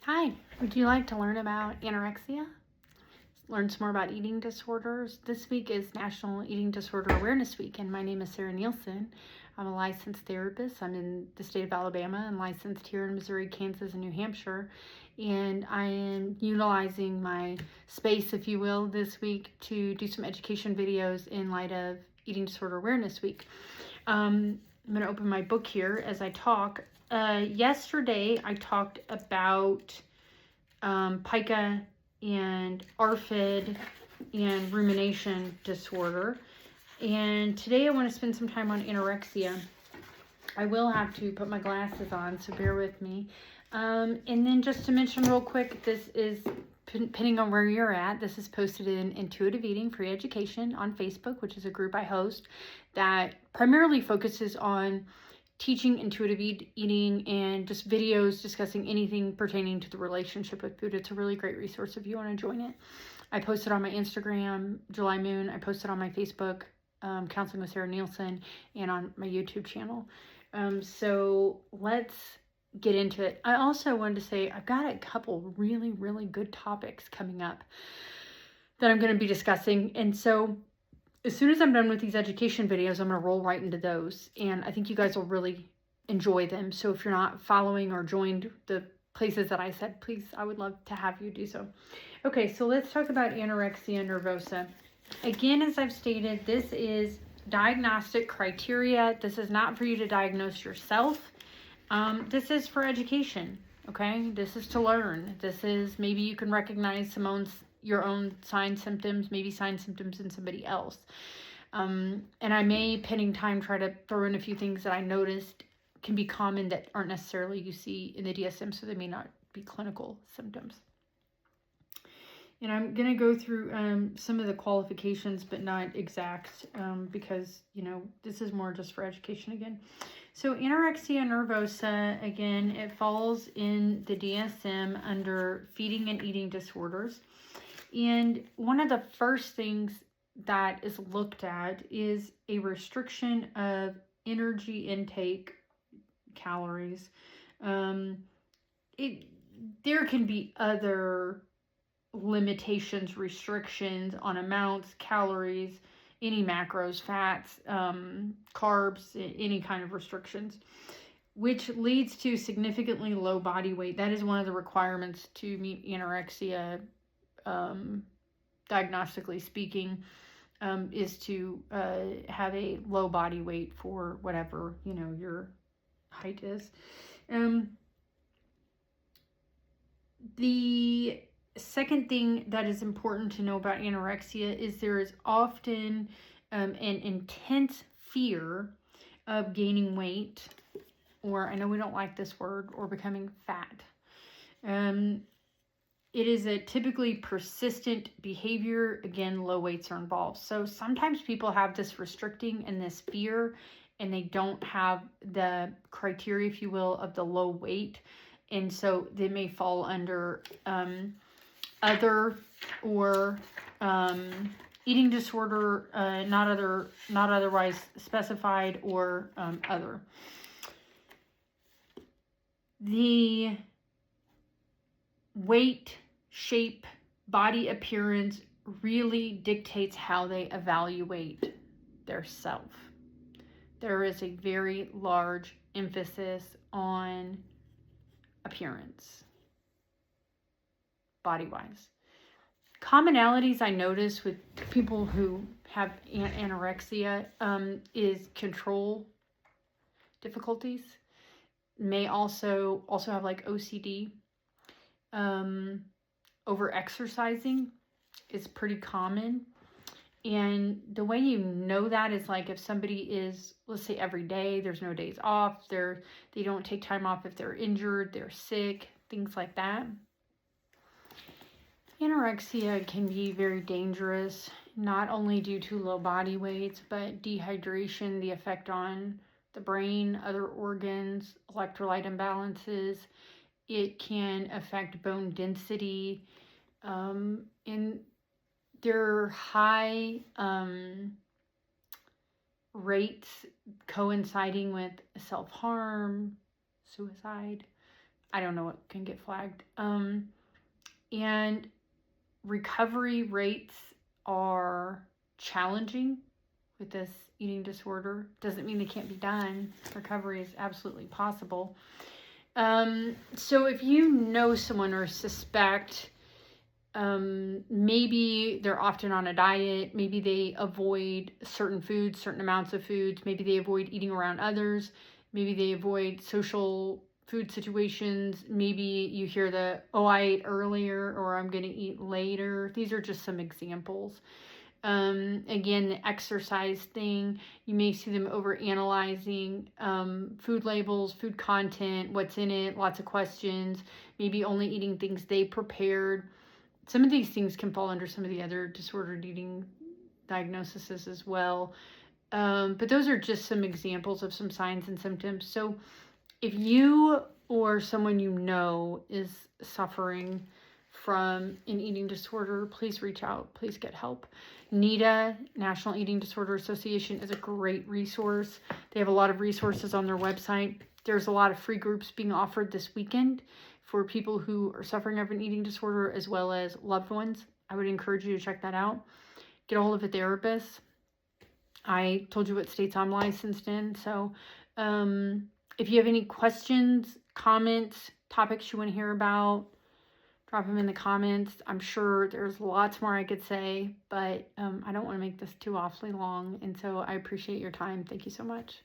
Hi, would you like to learn about anorexia? Learn some more about eating disorders? This week is National Eating Disorder Awareness Week, and my name is Sarah Nielsen. I'm a licensed therapist. I'm in the state of Alabama and licensed here in Missouri, Kansas, and New Hampshire. And I am utilizing my space, if you will, this week to do some education videos in light of Eating Disorder Awareness Week. I'm going to open my book here as I talk. Yesterday, I talked about pica and ARFID and rumination disorder. And today I want to spend some time on anorexia. I will have to put my glasses on, so bear with me. And then just to mention real quick, this is, depending on where you're at, this is posted in Intuitive Eating Free Education on Facebook, which is a group I host that primarily focuses on teaching intuitive eating and just videos discussing anything pertaining to the relationship with food. It's a really great resource if you want to join it. I posted on my Instagram, July Moon. I posted on my Facebook, Counseling with Sarah Nielsen, and on my YouTube channel. So let's get into it. I also wanted to say I've got a couple really, really good topics coming up that I'm going to be discussing. And so as soon as I'm done with these education videos, I'm going to roll right into those. And I think you guys will really enjoy them. So if you're not following or joined the places that I said, please, I would love to have you do so. Okay, so let's talk about anorexia nervosa. Again, as I've stated, this is diagnostic criteria. This is not for you to diagnose yourself. This is for education, okay? This is to learn. This is maybe you can recognize your own signs, symptoms, maybe signs, symptoms in somebody else. And I may, pending time, try to throw in a few things that I noticed can be common that aren't necessarily you see in the DSM, so they may not be clinical symptoms. And I'm going to go through some of the qualifications, but not exact, because, this is more just for education again. So anorexia nervosa, again, it falls in the DSM under feeding and eating disorders. And one of the first things that is looked at is a restriction of energy intake, calories. There can be other limitations, restrictions on amounts, calories, any macros, fats, carbs, any kind of restrictions, which leads to significantly low body weight. That is one of the requirements to meet anorexia, diagnostically speaking, is to have a low body weight for whatever, your height is. The second thing that is important to know about anorexia is there is often an intense fear of gaining weight, or I know we don't like this word, or becoming fat. It is a typically persistent behavior. Again, low weights are involved. So sometimes people have this restricting and this fear, and they don't have the criteria, if you will, of the low weight. And so they may fall under other or eating disorder, not otherwise specified, or other. The weight, shape, body appearance really dictates how they evaluate their self. There is a very large emphasis on appearance, body-wise. Commonalities I notice with people who have anorexia is control difficulties. May also have like OCD. Over exercising is pretty common. And the way you know that is like if somebody is, let's say every day, there's no days off, they don't take time off if they're injured, they're sick, things like that. Anorexia can be very dangerous, not only due to low body weights, but dehydration, the effect on the brain, other organs, electrolyte imbalances. It can affect bone density, and there are high rates coinciding with self-harm, suicide, I don't know what can get flagged. And recovery rates are challenging with this eating disorder. Doesn't mean they can't be done. Recovery is absolutely possible. So if you know someone or suspect, maybe they're often on a diet, maybe they avoid certain foods, certain amounts of foods, maybe they avoid eating around others, maybe they avoid social food situations, maybe you hear oh, I ate earlier, or I'm going to eat later. These are just some examples. Again, the exercise thing, you may see them over analyzing food labels, food content, what's in it, lots of questions, maybe only eating things they prepared. Some of these things can fall under some of the other disordered eating diagnoses as well. But those are just some examples of some signs and symptoms. So if you or someone you know is suffering from an eating disorder, please reach out. Please get help. NEDA, National Eating Disorder Association, is a great resource. They have a lot of resources on their website. There's a lot of free groups being offered this weekend for people who are suffering of an eating disorder as well as loved ones. I would encourage you to check that out. Get a hold of a therapist. I told you what states I'm licensed in. So if you have any questions, comments, topics you want to hear about, drop them in the comments. I'm sure there's lots more I could say, but I don't want to make this too awfully long. And so I appreciate your time. Thank you so much.